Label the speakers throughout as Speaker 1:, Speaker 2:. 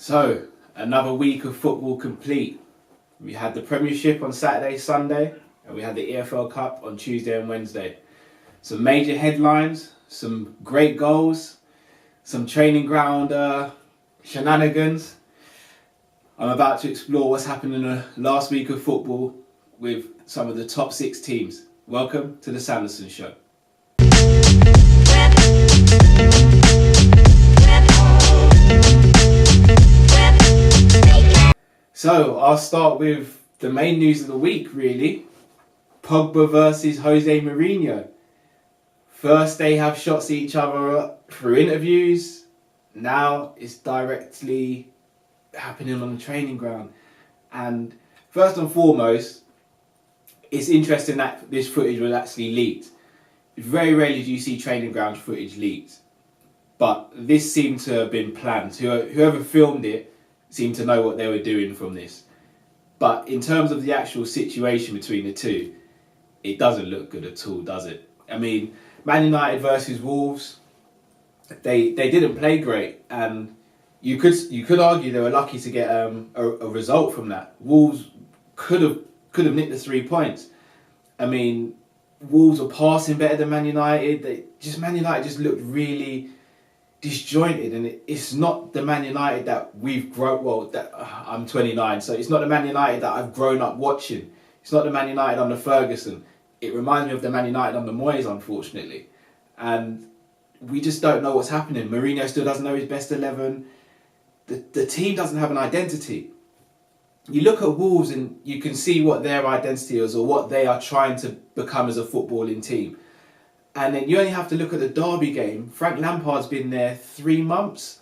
Speaker 1: So, another week of football complete. We had the Premiership on Saturday, Sunday, and we had the EFL Cup on Tuesday and Wednesday. Some major headlines, some great goals, some training ground shenanigans. I'm about to explore what's happened in the last week of football with some of the top 6 teams. Welcome to the Sanderson Show. So I'll start with the main news of the week, really. Pogba versus Jose Mourinho. First they have shots at each other through interviews. Now it's directly happening on the training ground. And first and foremost, it's interesting that this footage was actually leaked. Very rarely do you see training ground footage leaked. But this seemed to have been planned. Whoever filmed it seemed to know what they were doing from this. But in terms of the actual situation between the two, it doesn't look good at all, does it? I mean, Man United versus Wolves, they didn't play great, and you could argue they were lucky to get a result from that. Wolves could have nicked the 3 points. I mean, Wolves were passing better than Man United. Man United just looked really disjointed, and it's not the Man United that we've grown. Well, I'm 29, so it's not the Man United that I've grown up watching. It's not the Man United under Ferguson. It reminds me of the Man United under Moyes, unfortunately, and we just don't know what's happening. Mourinho still doesn't know his best 11. The team doesn't have an identity. You look at Wolves and you can see what their identity is, or what they are trying to become as a footballing team. And then you only have to look at the Derby game. Frank Lampard's been there 3 months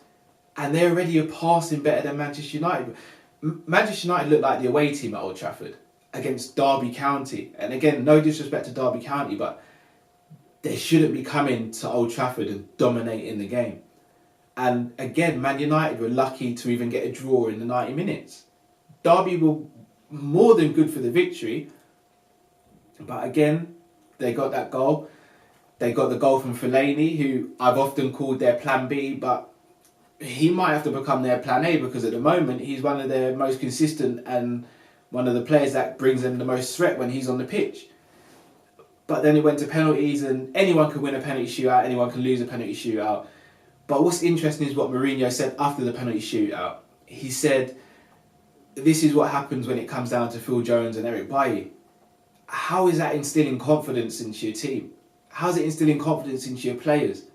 Speaker 1: and they already are passing better than Manchester United. Manchester United looked like the away team at Old Trafford against Derby County. And again, no disrespect to Derby County, but they shouldn't be coming to Old Trafford and dominating the game. And again, Man United were lucky to even get a draw in the 90 minutes. Derby were more than good for the victory. But again, they got that goal. They got the goal from Fellaini, who I've often called their plan B, but he might have to become their plan A, because at the moment he's one of their most consistent and one of the players that brings them the most threat when he's on the pitch. But then it went to penalties, and anyone can win a penalty shootout, anyone can lose a penalty shootout. But what's interesting is what Mourinho said after the penalty shootout. He said, this is what happens when it comes down to Phil Jones and Eric Bailly. How is that instilling confidence into your team? How's it instilling confidence into your players?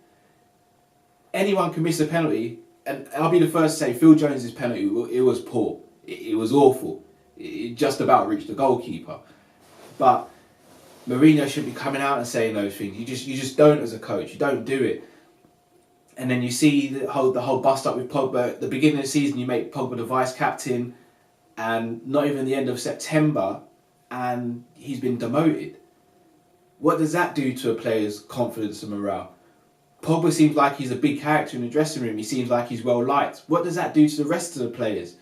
Speaker 1: Anyone can miss a penalty, and I'll be the first to say Phil Jones' penalty, it was poor. It was awful. It just about reached the goalkeeper. But Mourinho should be coming out and saying those things. You just don't as a coach. You don't do it. And then you see the whole bust up with Pogba. At the beginning of the season, you make Pogba the vice captain, and not even the end of September, and he's been demoted. What does that do to a player's confidence and morale? Pogba seems like he's a big character in the dressing room. He seems like he's well liked. What does that do to the rest of the players?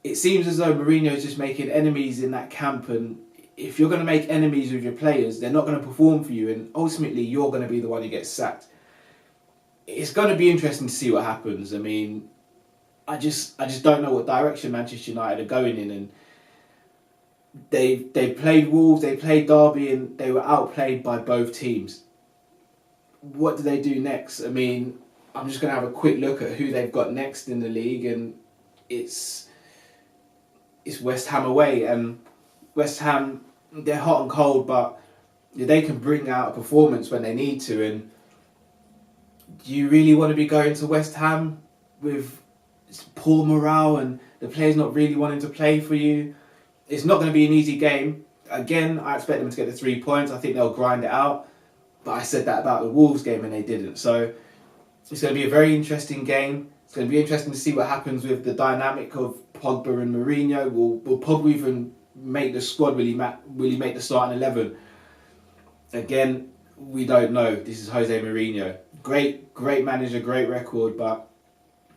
Speaker 1: It seems as though Mourinho is just making enemies in that camp, and if you're going to make enemies with your players, they're not going to perform for you, and ultimately you're going to be the one who gets sacked. It's going to be interesting to see what happens. I mean, I just don't know what direction Manchester United are going in, and They played Wolves, they played Derby, and they were outplayed by both teams. What do they do next? I mean, I'm just going to have a quick look at who they've got next in the league, and it's West Ham away. And West Ham, they're hot and cold, but they can bring out a performance when they need to. And do you really want to be going to West Ham with poor morale and the players not really wanting to play for you? It's not going to be an easy game. Again, I expect them to get the 3 points. I think they'll grind it out. But I said that about the Wolves game and they didn't. So it's going to be a very interesting game. It's going to be interesting to see what happens with the dynamic of Pogba and Mourinho. Will Pogba even make the squad? Will he make the starting 11? Again, we don't know. This is Jose Mourinho. Great manager, great record, but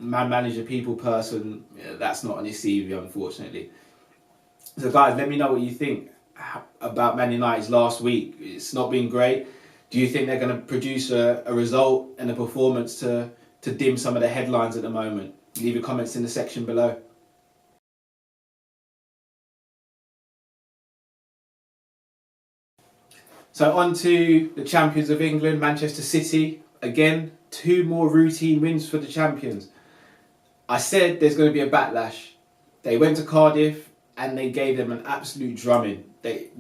Speaker 1: man manager, people person, that's not on his CV, unfortunately. So guys, let me know what you think about Man United's last week. It's not been great. Do you think they're going to produce a result and a performance to dim some of the headlines at the moment? Leave your comments in the section below. So on to the champions of England, Manchester City. Again, 2 more routine wins for the champions. I said there's going to be a backlash. They went to Cardiff and they gave them an absolute drumming.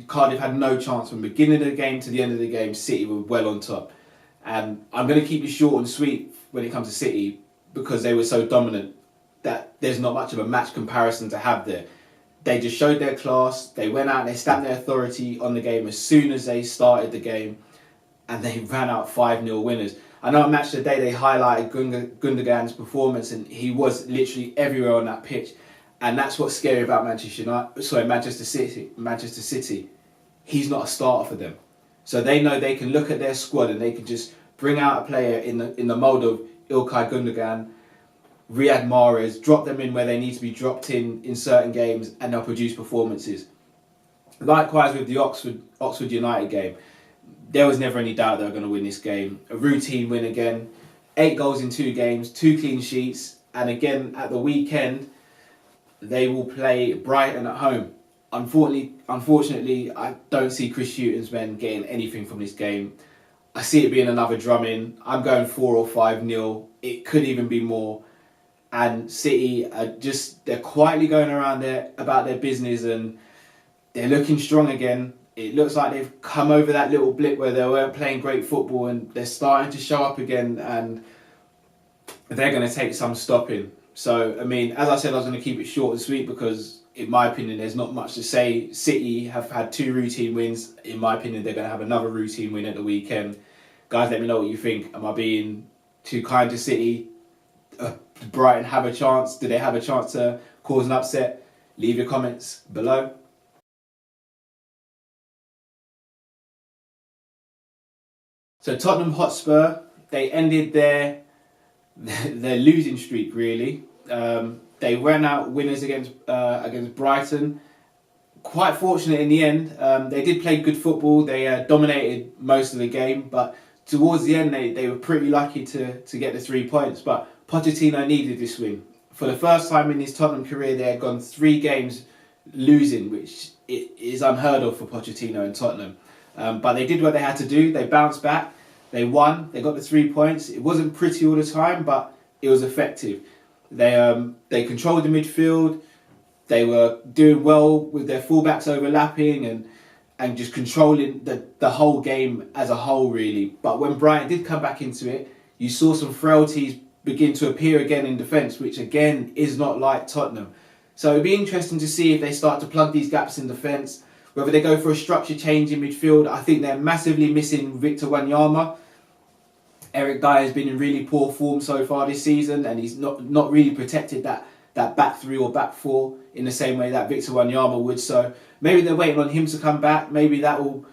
Speaker 1: Cardiff had no chance from the beginning of the game to the end of the game. City were well on top. And I'm going to keep it short and sweet when it comes to City because they were so dominant that there's not much of a match comparison to have there. They just showed their class. They went out and they stamped their authority on the game as soon as they started the game, and they ran out 5-0 winners. I know on Match of the Day they highlighted Gundogan's performance, and he was literally everywhere on that pitch, and that's what's scary about Manchester City. He's not a starter for them, so they know they can look at their squad and they can just bring out a player in the mould of Ilkay Gundogan, Riyad Mahrez, drop them in where they need to be dropped in certain games, and they'll produce performances. Likewise with the Oxford United game, there was never any doubt they were going to win this game. A routine win again, 8 goals in 2 games, 2 clean sheets, and again at the weekend they will play Brighton at home. Unfortunately, I don't see Chris Hughton's men getting anything from this game. I see it being another drumming. I'm going 4 or 5-0. It could even be more. And City they're quietly going around there about their business and they're looking strong again. It looks like they've come over that little blip where they weren't playing great football and they're starting to show up again, and they're going to take some stopping. So, I mean, as I said, I was going to keep it short and sweet because, in my opinion, there's not much to say. City have had 2 routine wins. In my opinion, they're going to have another routine win at the weekend. Guys, let me know what you think. Am I being too kind to City? Did Brighton have a chance? Did they have a chance to cause an upset? Leave your comments below. So Tottenham Hotspur, they ended their losing streak really. They ran out winners against Brighton. Quite fortunate in the end. They did play good football. They dominated most of the game, but towards the end they were pretty lucky to get the 3 points. But Pochettino needed this win. For the first time in his Tottenham career, they had gone 3 games losing, which is unheard of for Pochettino and Tottenham. But they did what they had to do. They bounced back. They won. They got the 3 points. It wasn't pretty all the time, but it was effective. They controlled the midfield. They were doing well with their fullbacks overlapping and just controlling the whole game as a whole, really. But when Brighton did come back into it, you saw some frailties begin to appear again in defence, which again is not like Tottenham. So it'd be interesting to see if they start to plug these gaps in defence, whether they go for a structure change in midfield. I think they're massively missing Victor Wanyama. Eric Dyer has been in really poor form so far this season, and he's not really protected that back 3 or back 4 in the same way that Victor Wanyama would. So maybe they're waiting on him to come back. Maybe that will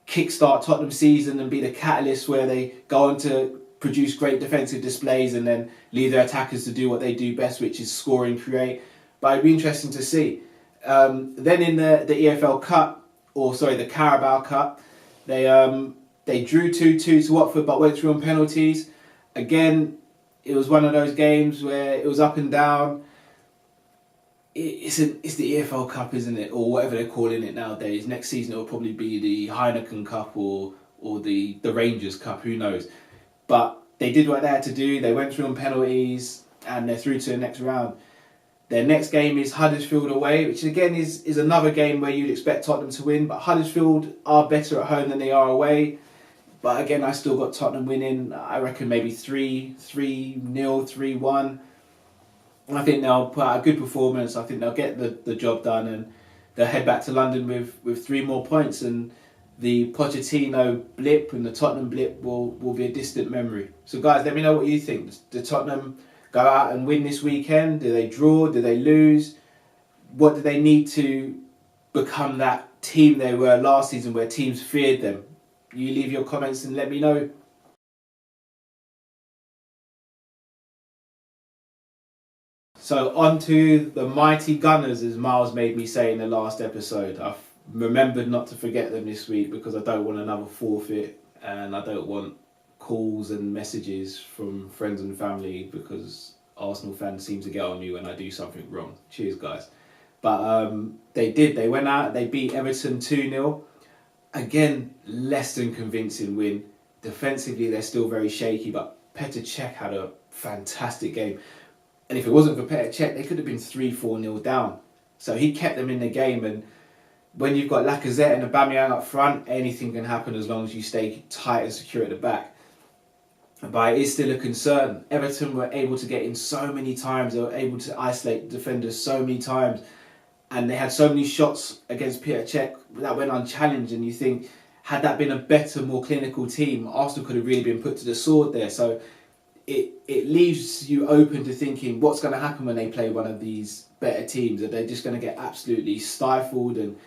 Speaker 1: kickstart Tottenham's season and be the catalyst where they go on to produce great defensive displays and then leave their attackers to do what they do best, which is score and create. But it'd be interesting to see. Then in the EFL Cup, the Carabao Cup, they drew 2-2 to Watford but went through on penalties. Again, it was one of those games where it was up and down. It's the EFL Cup, isn't it? Or whatever they're calling it nowadays. Next season it will probably be the Heineken Cup or the Rangers Cup, who knows. But they did what they had to do. They went through on penalties and they're through to the next round. Their next game is Huddersfield away, which again is another game where you'd expect Tottenham to win. But Huddersfield are better at home than they are away. But again, I still got Tottenham winning. I reckon maybe 3-0, 3-1. I think they'll put out a good performance. I think they'll get the job done and they'll head back to London with 3 more points. And the Pochettino blip and the Tottenham blip will be a distant memory. So guys, let me know what you think. Did Tottenham go out and win this weekend? Do they draw? Do they lose? What do they need to become that team they were last season where teams feared them? You leave your comments and let me know. So on to the mighty Gunners, as Miles made me say in the last episode. I've remembered not to forget them this week because I don't want another forfeit and I don't want calls and messages from friends and family because Arsenal fans seem to get on me when I do something wrong. Cheers, guys. But they did. They went out. They beat Everton 2-0. Again, less than convincing win. Defensively, they're still very shaky, but Petr Cech had a fantastic game. And if it wasn't for Petr Cech, they could have been 3-4-0 down. So he kept them in the game. And when you've got Lacazette and Aubameyang up front, anything can happen as long as you stay tight and secure at the back. But it is still a concern. Everton were able to get in so many times. They were able to isolate defenders so many times. And they had so many shots against Petr Cech that went unchallenged. And you think, had that been a better, more clinical team, Arsenal could have really been put to the sword there. So it leaves you open to thinking what's going to happen when they play one of these better teams. Are they just going to get absolutely stifled and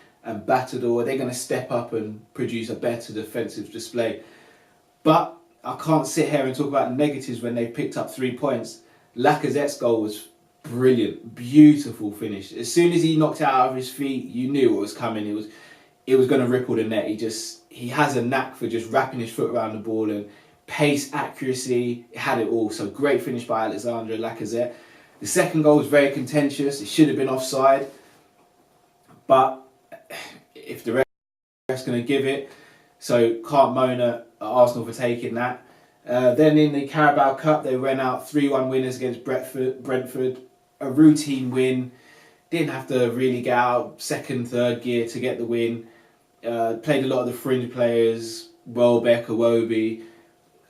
Speaker 1: battered, or are they going to step up and produce a better defensive display? But I can't sit here and talk about the negatives when they picked up 3 points. Lacazette's goal was brilliant, beautiful finish. As soon as he knocked it out of his feet, you knew what was coming. It was going to ripple the net. He has a knack for just wrapping his foot around the ball, and pace, accuracy, it had it all. So great finish by Alexandre Lacazette. The second goal was very contentious. It should have been offside, but if the ref's going to give it, so can't moan at Arsenal for taking that. Then in the Carabao Cup, they went out 3-1 winners against Brentford. A routine win. Didn't have to really get out second, third gear to get the win. Played a lot of the fringe players, Welbeck, Iwobi.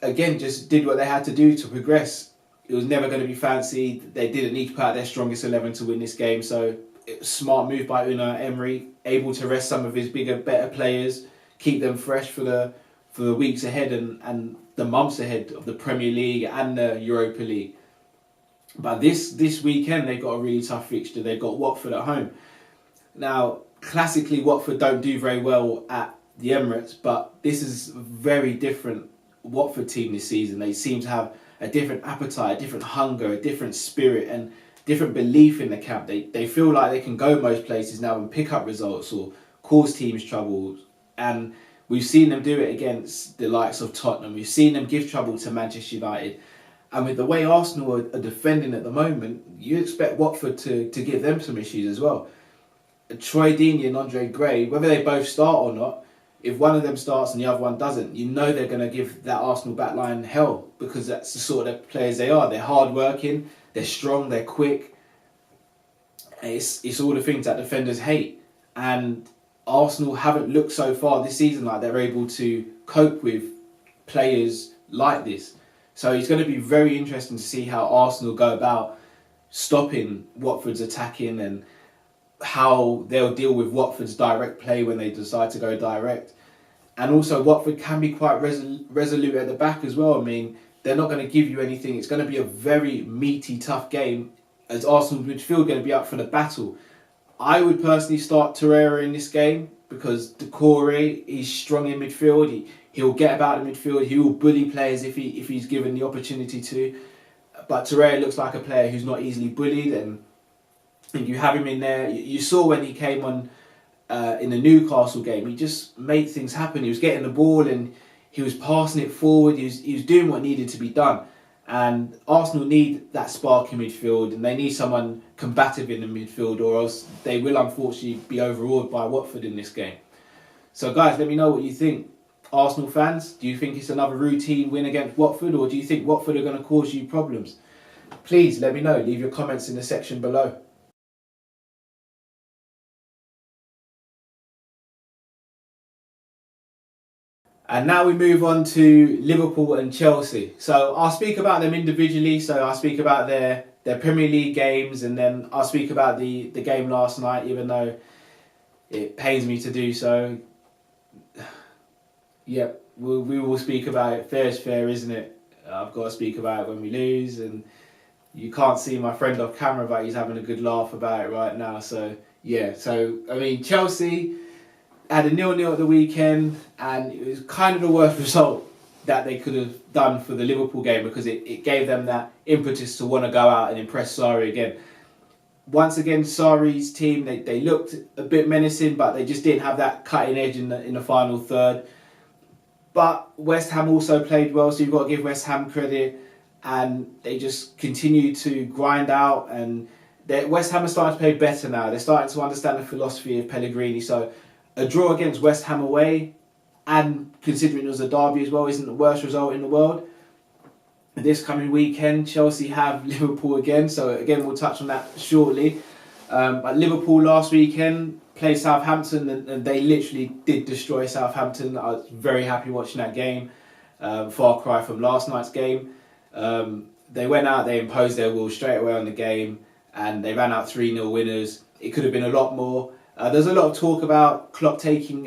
Speaker 1: Again, just did what they had to do to progress. It was never going to be fancy. They didn't need to put out their strongest 11 to win this game. So it was a smart move by Unai Emery, able to rest some of his bigger, better players, keep them fresh for the weeks ahead and the months ahead of the Premier League and the Europa League. But this weekend, they've got a really tough fixture. They've got Watford at home. Now, classically, Watford don't do very well at the Emirates, but this is a very different Watford team this season. They seem to have a different appetite, a different hunger, a different spirit, and different belief in the camp. They feel like they can go most places now and pick up results or cause teams trouble. And we've seen them do it against the likes of Tottenham. We've seen them give trouble to Manchester United. And with the way Arsenal are defending at the moment, you expect Watford to give them some issues as well. Troy Deeney and Andre Gray, whether they both start or not, if one of them starts and the other one doesn't, you know they're going to give that Arsenal backline hell, because that's the sort of players they are. They're hard-working, they're strong, they're quick. It's all the things that defenders hate. And Arsenal haven't looked so far this season like they're able to cope with players like this. So it's going to be very interesting to see how Arsenal go about stopping Watford's attacking and how they'll deal with Watford's direct play when they decide to go direct. And also Watford can be quite resolute at the back as well. I mean, they're not going to give you anything. It's going to be a very meaty, tough game, as Arsenal's midfield are going to be up for the battle. I would personally start Torreira in this game because Doucouré is strong in midfield. He'll get about the midfield. He will bully players if he's given the opportunity to. But Torreira looks like a player who's not easily bullied, and you have him in there. You saw when he came on in the Newcastle game, he just made things happen. He was getting the ball and he was passing it forward. He was doing what needed to be done. And Arsenal need that spark in midfield, and they need someone combative in the midfield, or else they will unfortunately be overawed by Watford in this game. So guys, let me know what you think. Arsenal fans, do you think it's another routine win against Watford, or do you think Watford are going to cause you problems? Please let me know. Leave your comments in the section below. And now we move on to Liverpool and Chelsea. So I'll speak about them individually. So I'll speak about their Premier League games, and then I'll speak about the game last night, even though it pains me to do so. Yep, we will speak about it. Fair is fair, isn't it? I've got to speak about it when we lose, and you can't see my friend off camera, but he's having a good laugh about it right now. So yeah, I mean, Chelsea had a 0-0 at the weekend, and it was kind of the worst result that they could have done for the Liverpool game, because it gave them that impetus to want to go out and impress Sarri again. Once again, Sarri's team, they looked a bit menacing, but they just didn't have that cutting edge in the final third. But West Ham also played well, so you've got to give West Ham credit. and they just continue to grind out. And West Ham are starting to play better now. They're starting to understand the philosophy of Pellegrini. So a draw against West Ham away, and considering it was a derby as well, isn't the worst result in the world. This coming weekend, Chelsea have Liverpool again. So again, we'll touch on that shortly. But Liverpool last weekend played Southampton, and they literally did destroy Southampton. I was very happy watching that game. Far cry from last night's game. They went out, they imposed their will straight away on the game, and they ran out 3-0 winners. It could have been a lot more. There's a lot of talk about Klopp taking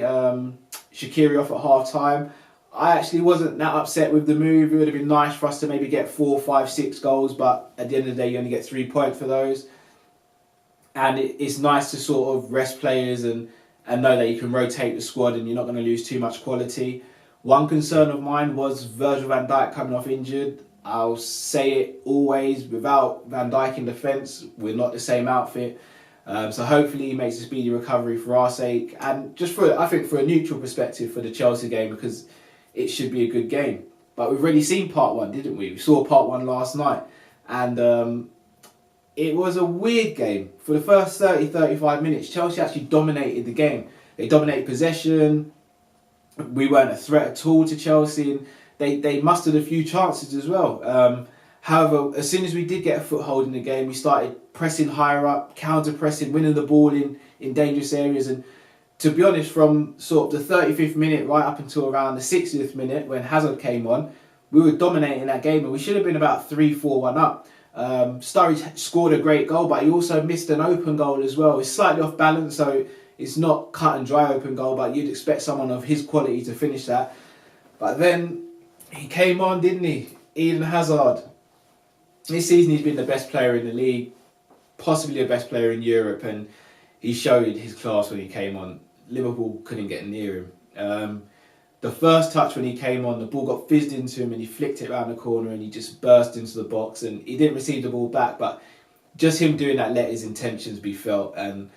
Speaker 1: Shaqiri off at half time. I actually wasn't that upset with the move. It would have been nice for us to maybe get 4, 5, 6 goals, but at the end of the day, you only get 3 points for those. And it's nice to sort of rest players and know that you can rotate the squad and you're not going to lose too much quality. One concern of mine was Virgil van Dijk coming off injured. I'll say it always, without Van Dijk in defence, we're not the same outfit. So hopefully he makes a speedy recovery for our sake, and just I think for a neutral perspective for the Chelsea game, because it should be a good game. But we've already seen part 1, didn't we? We saw part 1 last night, and it was a weird game. For the first 30-35 minutes, Chelsea actually dominated the game. They dominated possession. We weren't a threat at all to Chelsea, and they mustered a few chances as well. However, as soon as we did get a foothold in the game, we started pressing higher up, counter-pressing, winning the ball in dangerous areas. And to be honest, from sort of the 35th minute right up until around the 60th minute when Hazard came on, we were dominating that game, and we should have been about 3-4-1 up. Sturridge scored a great goal, but he also missed an open goal as well. It's slightly off balance, so it's not cut and dry open goal, but you'd expect someone of his quality to finish that. But then he came on, didn't he? Eden Hazard. This season he's been the best player in the league, possibly the best player in Europe, and he showed his class when he came on. Liverpool couldn't get near him. The first touch when he came on, the ball got fizzed into him and he flicked it around the corner and he just burst into the box, and he didn't receive the ball back, but just him doing that let his intentions be felt. And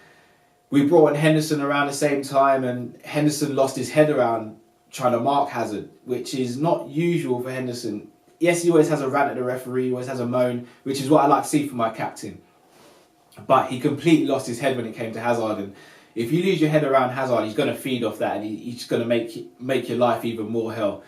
Speaker 1: we brought in Henderson around the same time, and Henderson lost his head around trying to mark Hazard, which is not usual for Henderson. Yes, he always has a rant at the referee, he always has a moan, which is what I like to see from my captain. But he completely lost his head when it came to Hazard, and if you lose your head around Hazard, he's going to feed off that, and he's just going to make your life even more hell.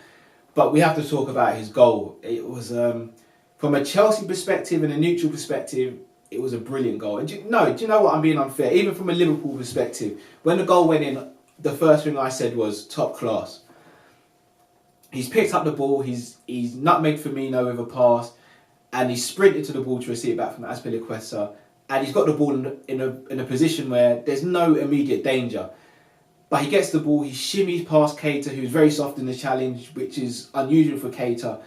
Speaker 1: But we have to talk about his goal. It was, from a Chelsea perspective and a neutral perspective, it was a brilliant goal. And do you know what? I'm being unfair. Even from a Liverpool perspective, when the goal went in, the first thing I said was top class. He's picked up the ball, he's nutmegged Firmino with a pass, and he sprinted to the ball to receive it back from Azpilicueta, and he's got the ball in a position where there's no immediate danger. But he gets the ball, he shimmies past Keita, who's very soft in the challenge, which is unusual for Keita,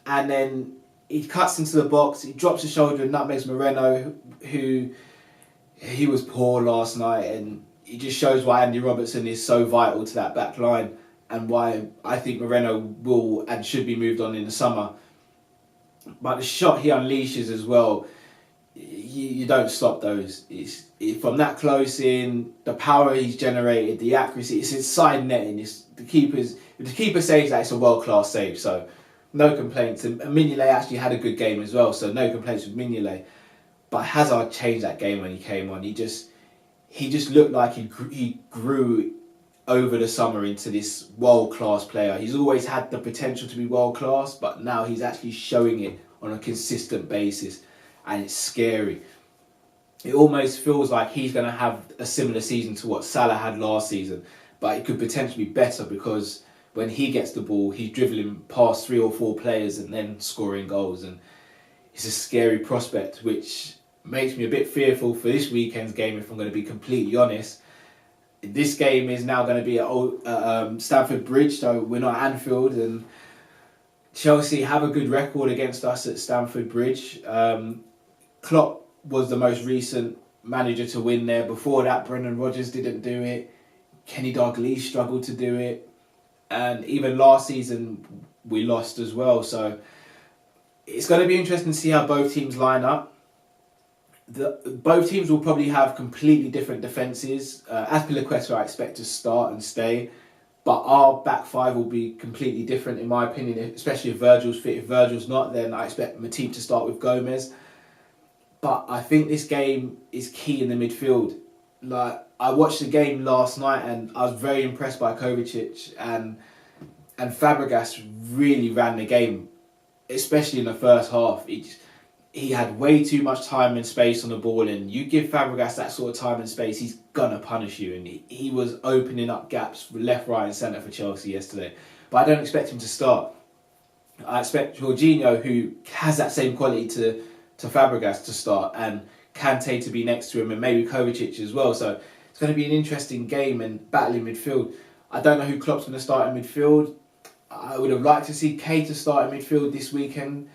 Speaker 1: and then he cuts into the box, he drops his shoulder and nutmegs Moreno, who he was poor last night, and he just shows why Andy Robertson is so vital to that back line, and why I think Moreno will and should be moved on in the summer. But the shot he unleashes as well, you don't stop those. It's from that close in, the power he's generated, the accuracy, it's inside netting. If the keeper saves that, it's a world-class save, so no complaints. And Mignolet actually had a good game as well, so no complaints with Mignolet. But Hazard changed that game when he came on. He just looked like he grew over the summer into this world-class player. He's always had the potential to be world-class, but now he's actually showing it on a consistent basis, and it's scary. It almost feels like he's going to have a similar season to what Salah had last season, but it could potentially be better, because when he gets the ball, he's dribbling past 3 or 4 players and then scoring goals, and it's a scary prospect, which makes me a bit fearful for this weekend's game, if I'm going to be completely honest. This game is now going to be at Stamford Bridge, so we're not at Anfield, and Chelsea have a good record against us at Stamford Bridge. Klopp was the most recent manager to win there. Before that, Brendan Rodgers didn't do it. Kenny Dalglish struggled to do it. And even last season, we lost as well. So it's going to be interesting to see how both teams line up. Both teams will probably have completely different defences. Azpilicueta I expect to start and stay. But our back five will be completely different in my opinion, especially if Virgil's fit. If Virgil's not, then I expect Matip to start with Gomez. But I think this game is key in the midfield. Like, I watched the game last night and I was very impressed by Kovacic, and Fabregas really ran the game, especially in the first half. He had way too much time and space on the ball, and you give Fabregas that sort of time and space, he's gonna punish you. And he was opening up gaps left, right, and centre for Chelsea yesterday. But I don't expect him to start. I expect Jorginho, who has that same quality to Fabregas, to start, and Kante to be next to him, and maybe Kovacic as well. So it's going to be an interesting game and battle in midfield. I don't know who Klopp's going to start in midfield. I would have liked to see Kane to start in midfield this weekend.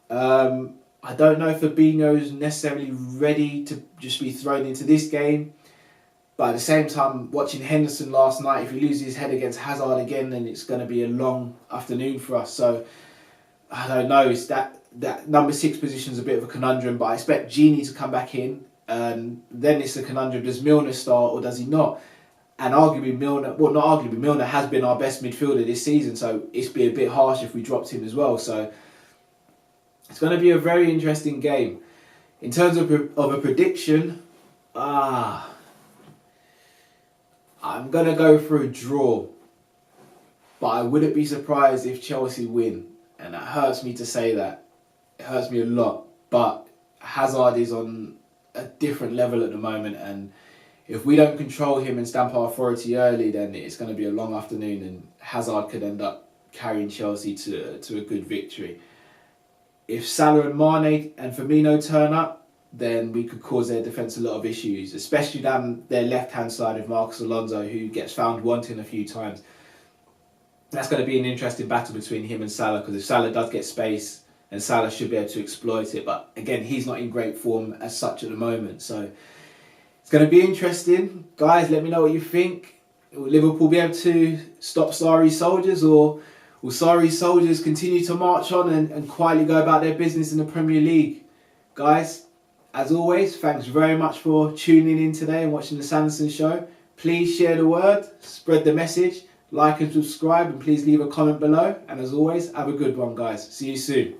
Speaker 1: I don't know if Fabinho is necessarily ready to just be thrown into this game. But at the same time, watching Henderson last night, if he loses his head against Hazard again, then it's going to be a long afternoon for us. So I don't know. It's that number 6 position is a bit of a conundrum. But I expect Gini to come back in. And then it's a conundrum. Does Milner start or does he not? And arguably Milner, well, not arguably, Milner has been our best midfielder this season. So it'd be a bit harsh if we dropped him as well. So it's going to be a very interesting game. In terms of a prediction, I'm going to go for a draw. But I wouldn't be surprised if Chelsea win. And that hurts me to say that. It hurts me a lot. But Hazard is on a different level at the moment. And if we don't control him and stamp our authority early, then it's going to be a long afternoon. And Hazard could end up carrying Chelsea to a good victory. If Salah and Mane and Firmino turn up, then we could cause their defence a lot of issues, especially down their left-hand side of Marcos Alonso, who gets found wanting a few times. That's going to be an interesting battle between him and Salah, because if Salah does get space, and Salah should be able to exploit it, but again, he's not in great form as such at the moment. So it's going to be interesting. Guys, let me know what you think. Will Liverpool be able to stop Sarri's soldiers, or will Sarri's soldiers continue to march on and quietly go about their business in the Premier League? Guys, as always, thanks very much for tuning in today and watching the Sanderson Show. Please share the word, spread the message, like and subscribe, and please leave a comment below. And as always, have a good one, guys. See you soon.